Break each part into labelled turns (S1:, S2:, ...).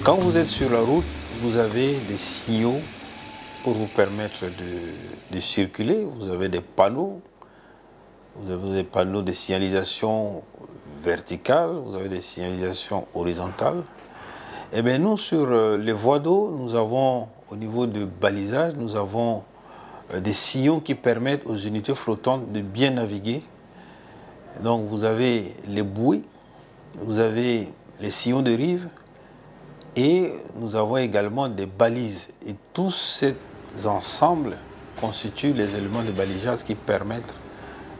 S1: Quand vous êtes sur la route, vous avez des signaux pour vous permettre de circuler. Vous avez des panneaux. Vous avez des panneaux de signalisation verticale, vous avez des signalisations horizontales. Et bien nous, sur les voies d'eau, nous avons, au niveau de balisage, nous avons des sillons qui permettent aux unités flottantes de bien naviguer. Donc vous avez les bouées, vous avez les sillons de rive et nous avons également des balises. Et tous ces ensembles constituent les éléments de balisage qui permettent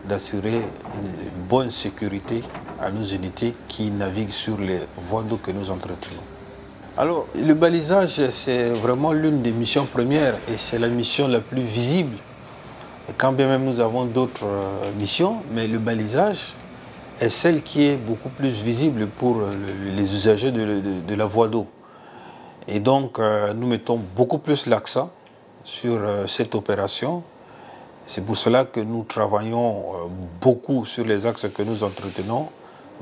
S1: d'assurer une bonne sécurité à nos unités qui naviguent sur les voies d'eau que nous entretenons. Alors, le balisage, c'est vraiment l'une des missions premières et c'est la mission la plus visible. Et quand bien même nous avons d'autres missions, mais le balisage est celle qui est beaucoup plus visible pour les usagers de la voie d'eau. Et donc, nous mettons beaucoup plus l'accent sur cette opération. C'est pour cela que nous travaillons beaucoup sur les axes que nous entretenons.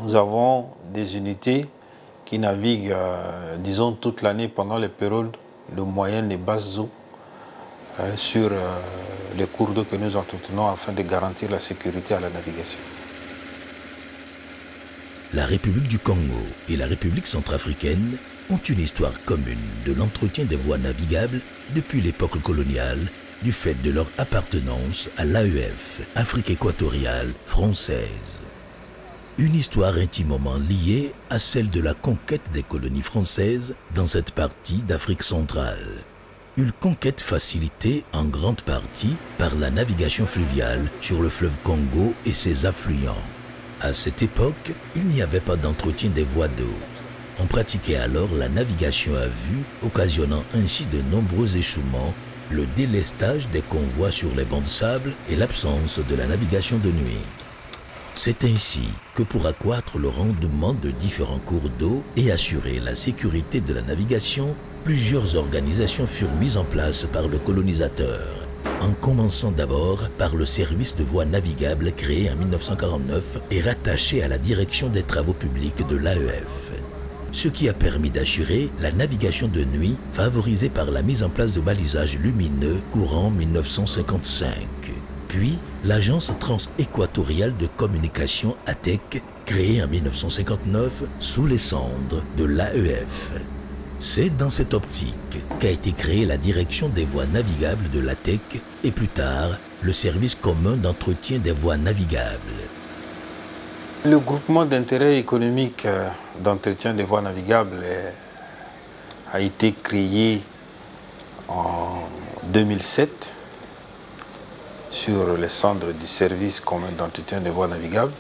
S1: Nous avons des unités qui naviguent, disons, toute l'année pendant les périodes de moyennes et basses eaux sur les cours d'eau que nous entretenons afin de garantir la sécurité à la navigation.
S2: La République du Congo et la République centrafricaine ont une histoire commune de l'entretien des voies navigables depuis l'époque coloniale, du fait de leur appartenance à l'AEF, Afrique équatoriale française. Une histoire intimement liée à celle de la conquête des colonies françaises dans cette partie d'Afrique centrale. Une conquête facilitée en grande partie par la navigation fluviale sur le fleuve Congo et ses affluents. À cette époque, il n'y avait pas d'entretien des voies d'eau. On pratiquait alors la navigation à vue, occasionnant ainsi de nombreux échouements, le délestage des convois sur les bancs de sable et l'absence de la navigation de nuit. C'est ainsi que pour accroître le rendement de différents cours d'eau et assurer la sécurité de la navigation, plusieurs organisations furent mises en place par le colonisateur, en commençant d'abord par le service de voies navigables créé en 1949 et rattaché à la direction des travaux publics de l'AEF. Ce qui a permis d'assurer la navigation de nuit favorisée par la mise en place de balisages lumineux courant 1955. Puis, l'Agence transéquatoriale de communication ATEC, créée en 1959 sous les cendres de l'AEF. C'est dans cette optique qu'a été créée la direction des voies navigables de l'ATEC et plus tard, le service commun d'entretien des voies navigables.
S1: Le groupement d'intérêt économique d'entretien des voies navigables a été créé en 2007 sur les cendres du service commun d'entretien des voies navigables.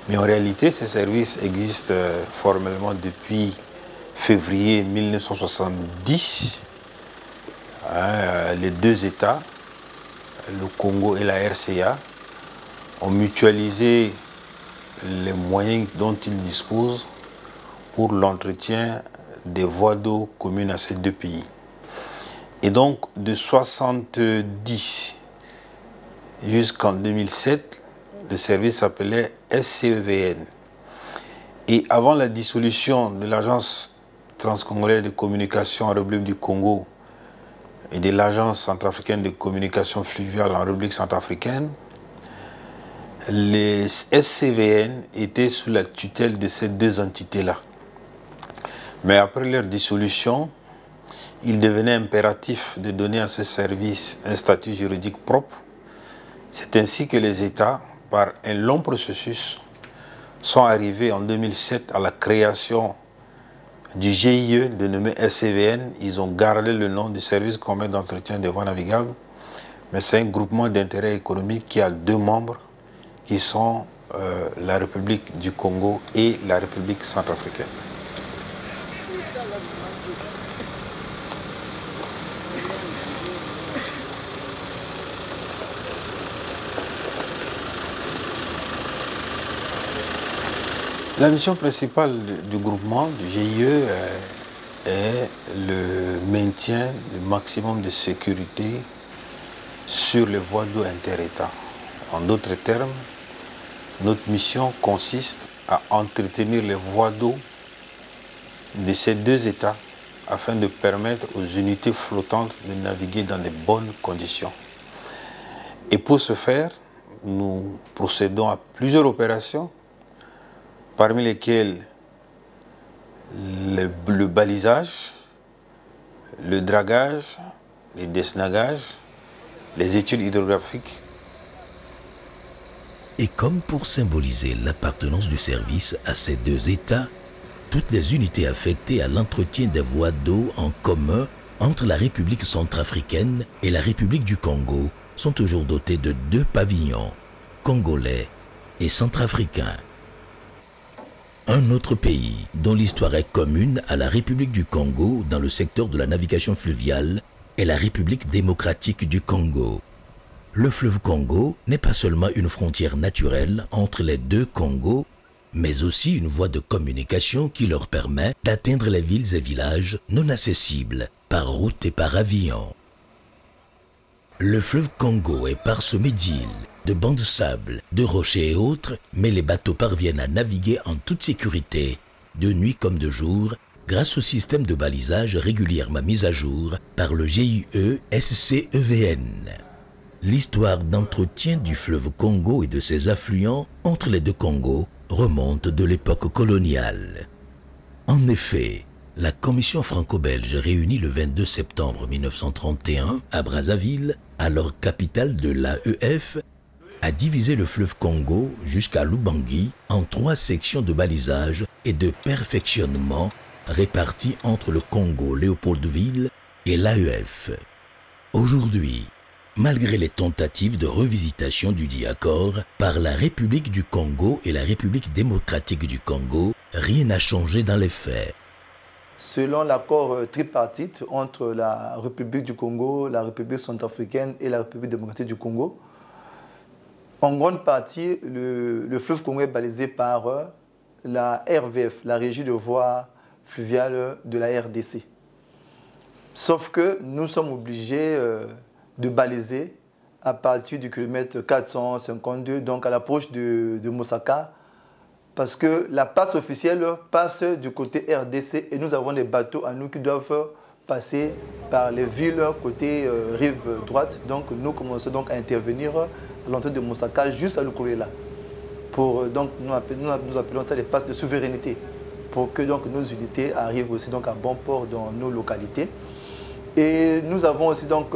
S1: Mais en réalité, ce service existe formellement depuis février 1970. Les deux États, le Congo et la RCA, ont mutualisé les moyens dont ils disposent pour l'entretien des voies d'eau communes à ces deux pays. Et donc, de 1970 jusqu'en 2007, le service s'appelait SCEVN. Et avant la dissolution de l'Agence transcongolaise de communication en République du Congo et de l'Agence centrafricaine de communication fluviale en République centrafricaine, les SCVN étaient sous la tutelle de ces deux entités-là. Mais après leur dissolution, il devenait impératif de donner à ce service un statut juridique propre. C'est ainsi que les États, par un long processus, sont arrivés en 2007 à la création du GIE dénommé SCVN. Ils ont gardé le nom du service commun d'entretien des voies navigables, mais c'est un groupement d'intérêt économique qui a deux membres, qui sont la République du Congo et la République centrafricaine. La mission principale du groupement, du GIE, est le maintien du maximum de sécurité sur les voies d'eau inter-États. En d'autres termes, notre mission consiste à entretenir les voies d'eau de ces deux États afin de permettre aux unités flottantes de naviguer dans de bonnes conditions. Et pour ce faire, nous procédons à plusieurs opérations, parmi lesquelles le balisage, le dragage, le desnagage, les études hydrographiques.
S2: Et comme pour symboliser l'appartenance du service à ces deux États, toutes les unités affectées à l'entretien des voies d'eau en commun entre la République centrafricaine et la République du Congo sont toujours dotées de 2 pavillons, congolais et centrafricains. Un autre pays dont l'histoire est commune à la République du Congo dans le secteur de la navigation fluviale est la République démocratique du Congo. Le fleuve Congo n'est pas seulement une frontière naturelle entre les deux Congos, mais aussi une voie de communication qui leur permet d'atteindre les villes et villages non accessibles par route et par avion. Le fleuve Congo est parsemé d'îles, de bancs de sable, de rochers et autres, mais les bateaux parviennent à naviguer en toute sécurité, de nuit comme de jour, grâce au système de balisage régulièrement mis à jour par le GIE SCEVN. L'histoire d'entretien du fleuve Congo et de ses affluents entre les deux Congos remonte de l'époque coloniale. En effet, la commission franco-belge réunie le 22 septembre 1931 à Brazzaville, alors capitale de l'AEF, a divisé le fleuve Congo jusqu'à Lubangui en 3 sections de balisage et de perfectionnement réparties entre le Congo Léopoldville et l'AEF. Aujourd'hui, malgré les tentatives de revisitation du dit accord par la République du Congo et la République démocratique du Congo, rien n'a changé dans les faits.
S3: Selon l'accord tripartite entre la République du Congo, la République centrafricaine et la République démocratique du Congo, en grande partie, le fleuve Congo est balisé par la RVF, la Régie de voies fluviales de la RDC. Sauf que nous sommes obligés de baliser à partir du kilomètre 452, donc à l'approche de Mosaka, parce que la passe officielle passe du côté RDC et nous avons des bateaux à nous qui doivent passer par les villes côté rive droite. Donc nous commençons donc à intervenir à l'entrée de Mosaka, juste à Lukulela. Donc nous appelons ça les passes de souveraineté, pour que donc nos unités arrivent aussi donc à bon port dans nos localités. Et nous avons aussi donc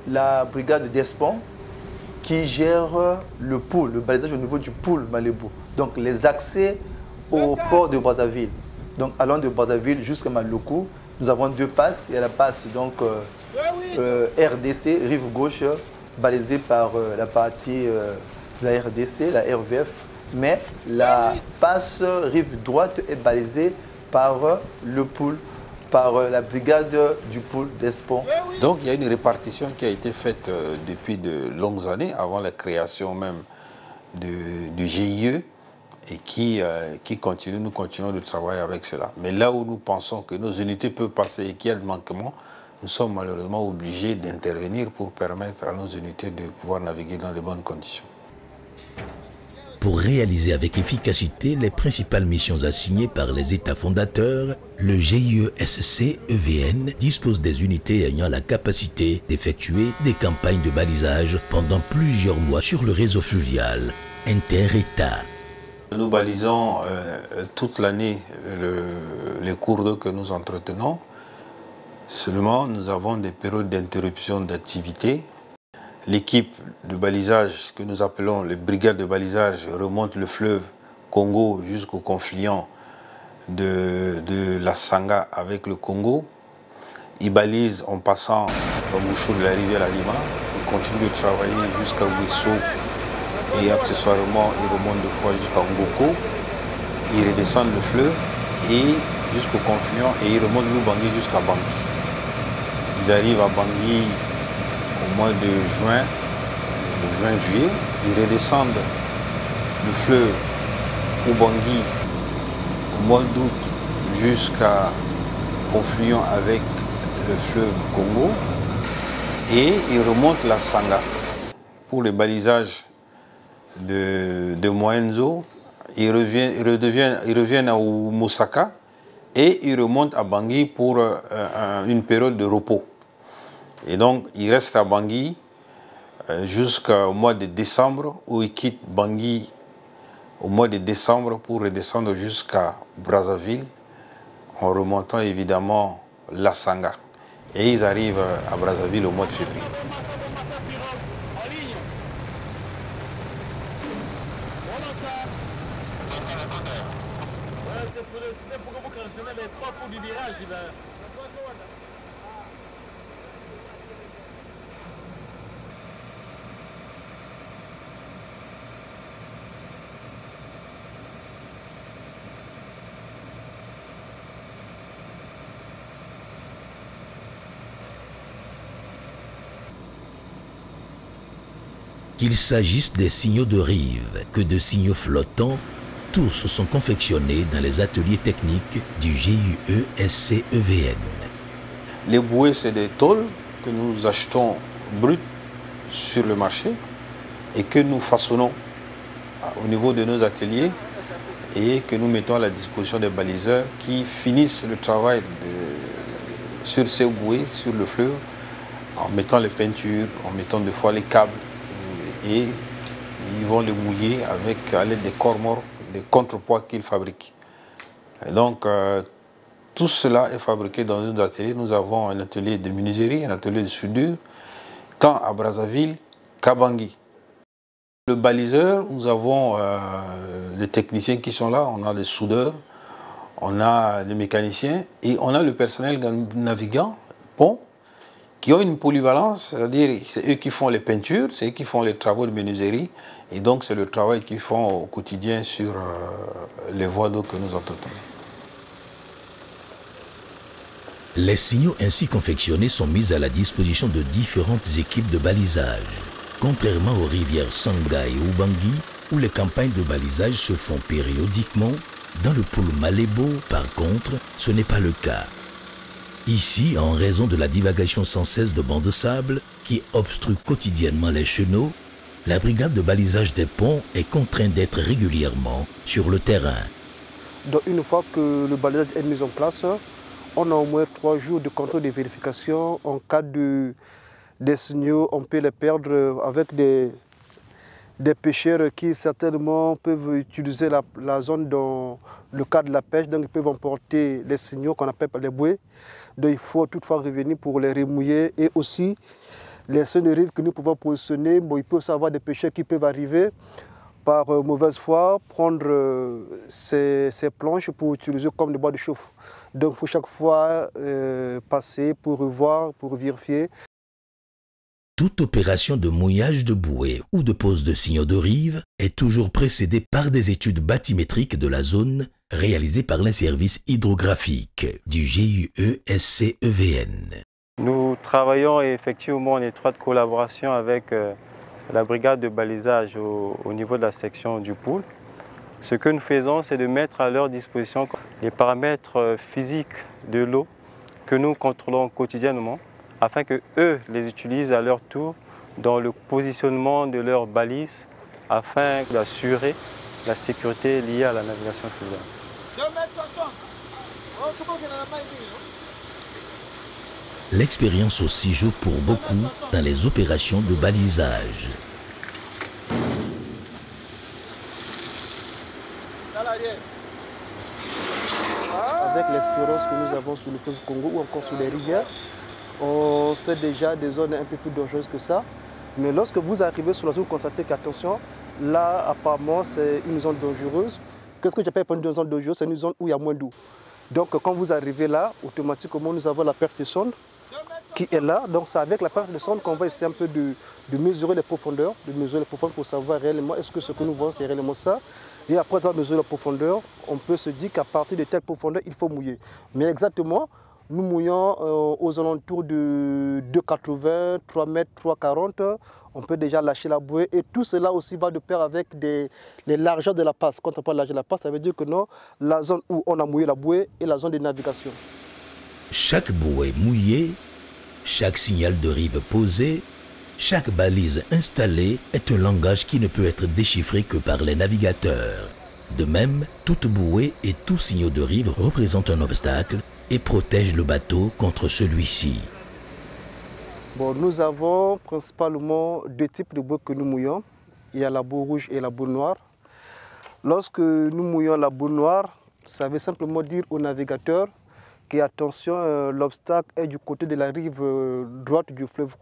S3: la brigade d'Espon qui gère le pôle, le balisage au niveau du pôle Malebo. Donc les accès au port de Brazzaville. Donc allant de Brazzaville jusqu'à Maloko, nous avons 2 passes. Il y a la passe donc RDC, rive gauche, balisée par la partie de la RDC, la RVF. Mais la passe rive droite est balisée par le pôle, par la brigade du pôle d'Espon.
S1: Donc il y a une répartition qui a été faite depuis de longues années, avant la création même du GIE, et qui continue, nous continuons de travailler avec cela. Mais là où nous pensons que nos unités peuvent passer et qu'il y a le manquement, nous sommes malheureusement obligés d'intervenir pour permettre à nos unités de pouvoir naviguer dans de bonnes conditions.
S2: Pour réaliser avec efficacité les principales missions assignées par les États fondateurs, le GIE-SCEVN dispose des unités ayant la capacité d'effectuer des campagnes de balisage pendant plusieurs mois sur le réseau fluvial inter-États.
S1: Nous balisons toute l'année les cours d'eau que nous entretenons. Seulement, nous avons des périodes d'interruption d'activité. L'équipe de balisage que nous appelons les brigades de balisage remonte le fleuve Congo jusqu'au confluent de la Sanga avec le Congo. Ils balisent en passant au Mouchou de la rivière Alima. Ils continuent de travailler jusqu'à Ouesso et accessoirement ils remontent 2 fois jusqu'à Ngoko. Ils redescendent le fleuve et jusqu'au confluent et ils remontent Lubangui jusqu'à Bangui. Ils arrivent à Bangui au mois de juin-juillet, ils redescendent le fleuve Ubangui au mois d'août jusqu'à confluent avec le fleuve Congo et ils remontent la Sanga. Pour le balisage de moyennes eaux, ils reviennent à Mosaka et ils remontent à Bangui pour une période de repos. Et donc, ils restent à Bangui jusqu'au mois de décembre, où ils quittent Bangui au mois de décembre pour redescendre jusqu'à Brazzaville, en remontant évidemment la Sanga. Et ils arrivent à Brazzaville au mois de février.
S2: Qu'il s'agisse des signaux de rive que de signaux flottants, tous sont confectionnés dans les ateliers techniques du GIE SCEVN.
S1: Les bouées, c'est des tôles que nous achetons brutes sur le marché et que nous façonnons au niveau de nos ateliers et que nous mettons à la disposition des baliseurs qui finissent le travail sur ces bouées, sur le fleuve, en mettant les peintures, en mettant des fois les câbles, et ils vont les mouiller avec, à l'aide des corps morts, des contrepoids qu'ils fabriquent. Et donc, tout cela est fabriqué dans nos ateliers. Nous avons un atelier de menuiserie, un atelier de soudure, tant à Brazzaville qu'à Bangui. Le baliseur, nous avons les techniciens qui sont là, on a des soudeurs, on a des mécaniciens et on a le personnel navigant, pont, qui ont une polyvalence, c'est-à-dire c'est eux qui font les peintures, c'est eux qui font les travaux de menuiserie, et donc c'est le travail qu'ils font au quotidien sur les voies d'eau que nous entretenons.
S2: Les signaux ainsi confectionnés sont mis à la disposition de différentes équipes de balisage. Contrairement aux rivières Sanga et Ubangui, où les campagnes de balisage se font périodiquement, dans le pôle Malébo, par contre, ce n'est pas le cas. Ici, en raison de la divagation sans cesse de bancs de sable qui obstruent quotidiennement les chenaux, la brigade de balisage des ponts est contrainte d'être régulièrement sur le terrain.
S4: Donc une fois que le balisage est mis en place, on a au moins 3 jours de contrôle de vérification. En cas des signaux, on peut les perdre avec des pêcheurs qui certainement peuvent utiliser la zone dans le cadre de la pêche, donc ils peuvent emporter les signaux qu'on appelle les bouées. Donc il faut toutefois revenir pour les remouiller et aussi les signes de rive que nous pouvons positionner. Bon, il peut aussi y avoir des pêcheurs qui peuvent arriver par mauvaise foi, prendre ces planches pour utiliser comme des bois de chauffe. Donc il faut chaque fois passer pour revoir, pour vérifier.
S2: Toute opération de mouillage de bouée ou de pose de signaux de rive est toujours précédée par des études bathymétriques de la zone réalisées par les services hydrographiques du GIE SCEVN.
S5: Nous travaillons effectivement en étroite collaboration avec la brigade de balisage au niveau de la section du Poul. Ce que nous faisons, c'est de mettre à leur disposition les paramètres physiques de l'eau que nous contrôlons quotidiennement, afin qu'eux les utilisent à leur tour dans le positionnement de leurs balises afin d'assurer la sécurité liée à la navigation fluviale.
S2: L'expérience aussi joue pour beaucoup dans les opérations de balisage.
S4: Avec l'expérience que nous avons sur le fleuve Congo ou encore sur les rivières, on sait déjà des zones un peu plus dangereuses que ça. Mais lorsque vous arrivez sur la zone, constatez qu'attention, là apparemment c'est une zone dangereuse. Qu'est-ce que j'appelle une zone dangereuse? C'est une zone où il y a moins d'eau. Donc quand vous arrivez là, automatiquement nous avons la perte de sonde qui est là. Donc c'est avec la perte de sonde qu'on va essayer un peu de mesurer les profondeurs, pour savoir réellement est-ce que ce que nous voyons c'est réellement ça. Et après avoir mesuré la profondeur, on peut se dire qu'à partir de telle profondeur, il faut mouiller. Mais exactement, nous mouillons aux alentours de 2,80, 3 mètres, 3,40. On peut déjà lâcher la bouée et tout cela aussi va de pair avec les largeurs de la passe. Quand on parle de largeur de la passe, ça veut dire que non, la zone où on a mouillé la bouée est la zone de navigation.
S2: Chaque bouée mouillée, chaque signal de rive posé, chaque balise installée est un langage qui ne peut être déchiffré que par les navigateurs. De même, toute bouée et tout signaux de rive représentent un obstacle et protègent le bateau contre celui-ci.
S4: Bon, nous avons principalement deux types de bouées que nous mouillons. Il y a la boue rouge et la boue noire. Lorsque nous mouillons la boue noire, ça veut simplement dire au navigateur que attention, l'obstacle est du côté de la rive droite du fleuve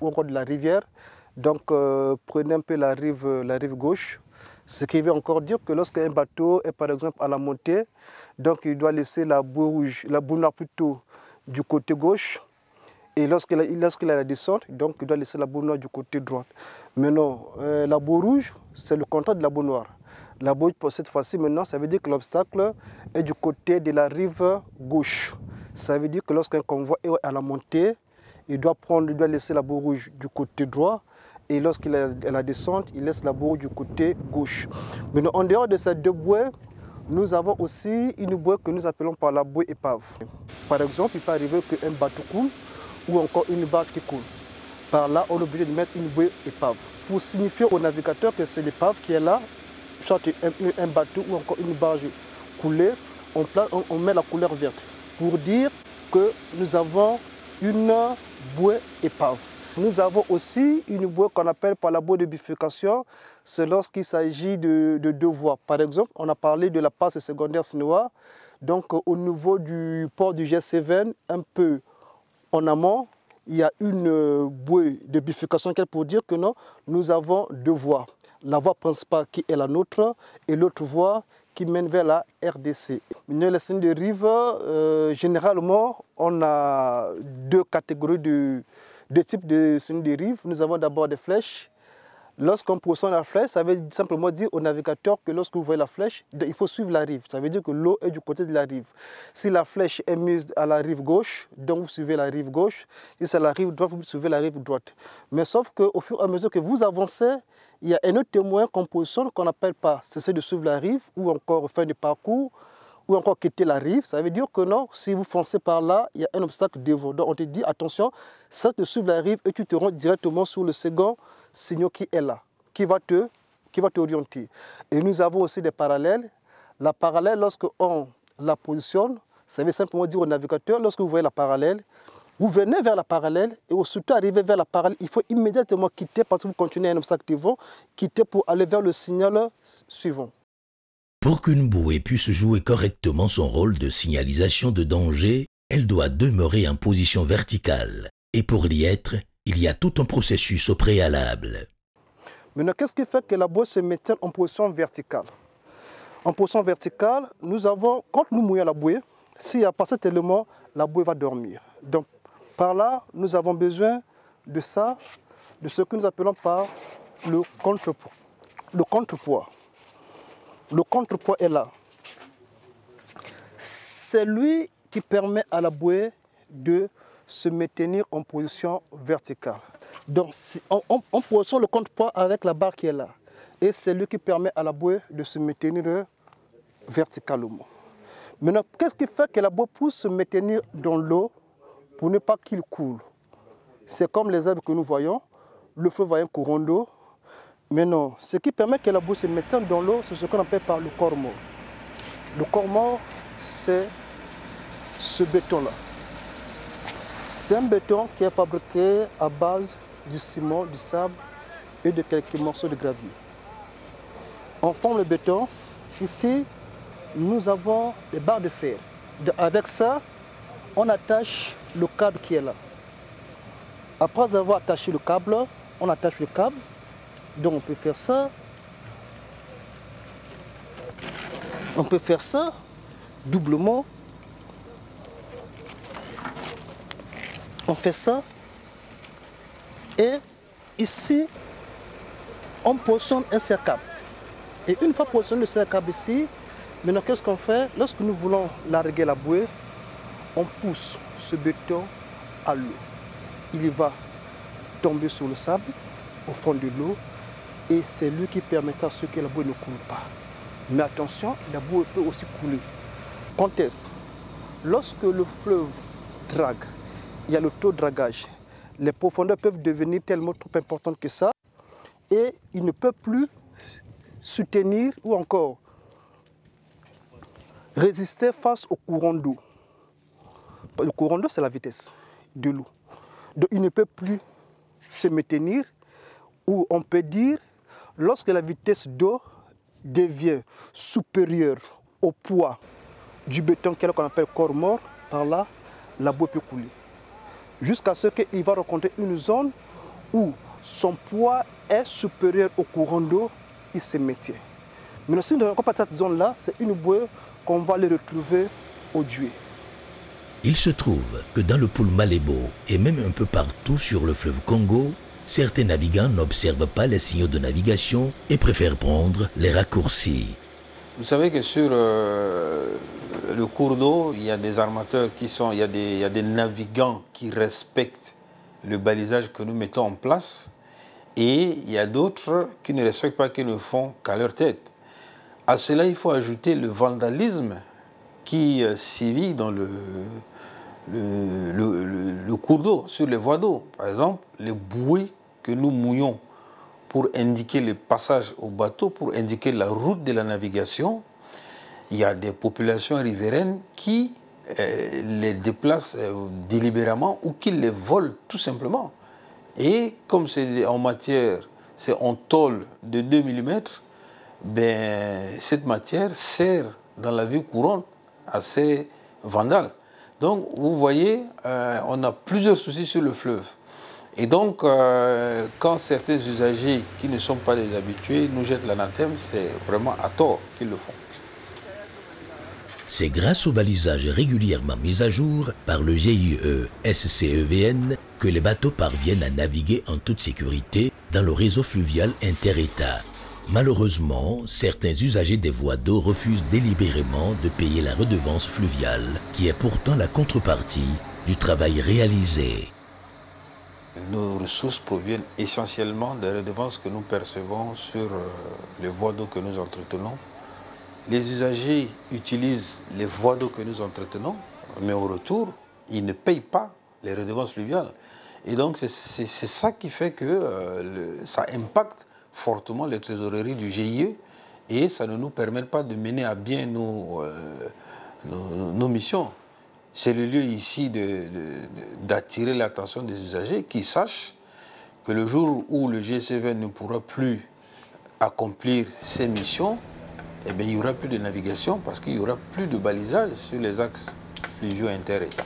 S4: ou encore de la rivière. Donc prenez un peu la rive gauche. Ce qui veut encore dire que lorsqu'un bateau est par exemple à la montée, donc il doit laisser la boue rouge, la boue noire plutôt du côté gauche. Et lorsqu'il a la descente, donc il doit laisser la boue noire du côté droit. Mais non, la boue rouge, c'est le contraire de la boue noire. La boue pour cette fois-ci, maintenant, ça veut dire que l'obstacle est du côté de la rive gauche. Ça veut dire que lorsqu'un convoi est à la montée, il doit laisser la boue rouge du côté droit. Et lorsqu'il est à la descente, il laisse la boue rouge du côté gauche. Maintenant, en dehors de ces deux bouées, nous avons aussi une bouée que nous appelons par la bouée épave. Par exemple, il peut arriver qu'un bateau coule ou encore une barge qui coule. Par là, on est obligé de mettre une bouée épave pour signifier au navigateur que c'est l'épave qui est là, soit un bateau ou encore une barge coulée, on met la couleur verte pour dire que nous avons une bouée épave. Nous avons aussi une bouée qu'on appelle par la bouée de bifurcation, c'est lorsqu'il s'agit de deux voies. Par exemple, on a parlé de la passe secondaire Sinoa, donc au niveau du port du G7, un peu en amont, il y a une bouée de bifurcation qui est pour dire que non, nous avons deux voies. La voie principale qui est la nôtre et l'autre voie qui mène vers la RDC. Dans les signes de rive, généralement, on a deux catégories de types de signes de rive. Nous avons d'abord des flèches. Lorsqu'on positionne la flèche, ça veut simplement dire au navigateur que lorsque vous voyez la flèche, il faut suivre la rive. Ça veut dire que l'eau est du côté de la rive. Si la flèche est mise à la rive gauche, donc vous suivez la rive gauche. Si c'est la rive droite, vous suivez la rive droite. Mais sauf qu'au fur et à mesure que vous avancez, il y a un autre témoin qu'on positionne qu'on n'appelle pas cesser de suivre la rive ou encore fin de parcours ou encore quitter la rive. Ça veut dire que non, si vous foncez par là, il y a un obstacle devant. Donc on te dit attention, cesse de suivre la rive et tu te rends directement sur le second signal qui est là, qui va t'orienter. Et nous avons aussi des parallèles. La parallèle, lorsqu'on la positionne, ça veut simplement dire au navigateur, lorsque vous voyez la parallèle, vous venez vers la parallèle et surtout arriver vers la parallèle, il faut immédiatement quitter parce que vous continuez un obstacle devant, quitter pour aller vers le signal suivant.
S2: Pour qu'une bouée puisse jouer correctement son rôle de signalisation de danger, elle doit demeurer en position verticale. Et pour l'y être, il y a tout un processus au préalable.
S4: Maintenant, qu'est-ce qui fait que la bouée se maintienne en position verticale? En position verticale, nous avons, quand nous mouillons la bouée, s'il n'y a pas cet élément, la bouée va dormir. Donc, par là, nous avons besoin de ça, de ce que nous appelons par le contrepoids. Le contrepoids. Le contrepoids est là. C'est lui qui permet à la bouée de se maintenir en position verticale. Donc, on positionne le contrepoids avec la barre qui est là. Et c'est lui qui permet à la bouée de se maintenir verticalement. Maintenant, qu'est-ce qui fait que la bouée puisse se maintenir dans l'eau pour ne pas qu'il coule? C'est comme les arbres que nous voyons, le fleuve a un courant d'eau. Mais non, ce qui permet que la bouée se maintienne dans l'eau, c'est ce qu'on appelle par le corps mort. Le corps mort, c'est ce béton-là. C'est un béton qui est fabriqué à base du ciment, du sable et de quelques morceaux de gravier. On forme le béton. Ici, nous avons des barres de fer. Avec ça, on attache le câble qui est là. Après avoir attaché le câble, on attache le câble. Donc on peut faire ça. On peut faire ça doublement. On fait ça. Et ici, on positionne un serre-câble. Et une fois positionné le serre-câble ici, maintenant qu'est-ce qu'on fait? Lorsque nous voulons larguer la bouée, on pousse ce béton à l'eau. Il va tomber sur le sable, au fond de l'eau, et c'est lui qui permettra à ce que la bouée ne coule pas. Mais attention, la bouée peut aussi couler. Quand est-ce? Lorsque le fleuve drague, il y a le taux de dragage. Les profondeurs peuvent devenir tellement trop importantes que ça, et il ne peut plus soutenir ou encore résister face au courant d'eau. Le courant d'eau, c'est la vitesse de l'eau. Donc il ne peut plus se maintenir, ou on peut dire, lorsque la vitesse d'eau devient supérieure au poids du béton qu'on appelle corps mort, par là, la boue peut couler. Jusqu'à ce qu'il va rencontrer une zone où son poids est supérieur au courant d'eau, il se maintient. Mais si nous ne rencontrons pas cette zone-là, c'est une bouée qu'on va les retrouver au Djoué.
S2: Il se trouve que dans le pool Malébo et même un peu partout sur le fleuve Congo, certains navigants n'observent pas les signaux de navigation et préfèrent prendre les raccourcis.
S1: Vous savez que sur le cours d'eau, il y a des armateurs qui sont, il y a des navigants qui respectent le balisage que nous mettons en place, et il y a d'autres qui ne respectent pas, qui ne font qu'à leur tête. À cela, il faut ajouter le vandalisme qui sévit dans le cours d'eau, sur les voies d'eau. Par exemple, les bouées que nous mouillons pour indiquer le passage au bateau, pour indiquer la route de la navigation, il y a des populations riveraines qui les déplacent délibérément ou qui les volent tout simplement. Et comme c'est en matière, c'est en tôle de 2 mm, ben, cette matière sert dans la vie courante à ces vandales. Donc vous voyez, on a plusieurs soucis sur le fleuve. Et donc, quand certains usagers qui ne sont pas des habitués nous jettent l'anathème, c'est vraiment à tort qu'ils le font.
S2: C'est grâce au balisage régulièrement mis à jour par le GIE SCEVN que les bateaux parviennent à naviguer en toute sécurité dans le réseau fluvial inter-État. Malheureusement, certains usagers des voies d'eau refusent délibérément de payer la redevance fluviale, qui est pourtant la contrepartie du travail réalisé.
S1: Nos ressources proviennent essentiellement des redevances que nous percevons sur les voies d'eau que nous entretenons. Les usagers utilisent les voies d'eau que nous entretenons, mais au retour, ils ne payent pas les redevances fluviales. Et donc c'est ça qui fait que ça impacte fortement les trésoreries du GIE, et ça ne nous permet pas de mener à bien nos missions. C'est le lieu ici d'attirer l'attention des usagers, qui sachent que le jour où le GCV ne pourra plus accomplir ses missions, eh bien, il n'y aura plus de navigation parce qu'il n'y aura plus de balisage sur les axes fluviaux inter-États.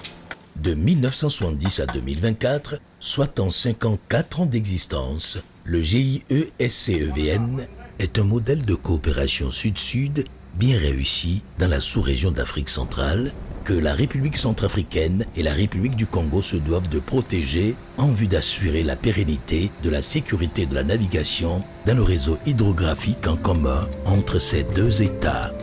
S2: De 1970 à 2024, soit en 54 ans d'existence, le GIE SCEVN est un modèle de coopération sud-sud bien réussi dans la sous-région d'Afrique centrale que la République centrafricaine et la République du Congo se doivent de protéger en vue d'assurer la pérennité de la sécurité de la navigation dans le réseau hydrographique en commun entre ces deux États.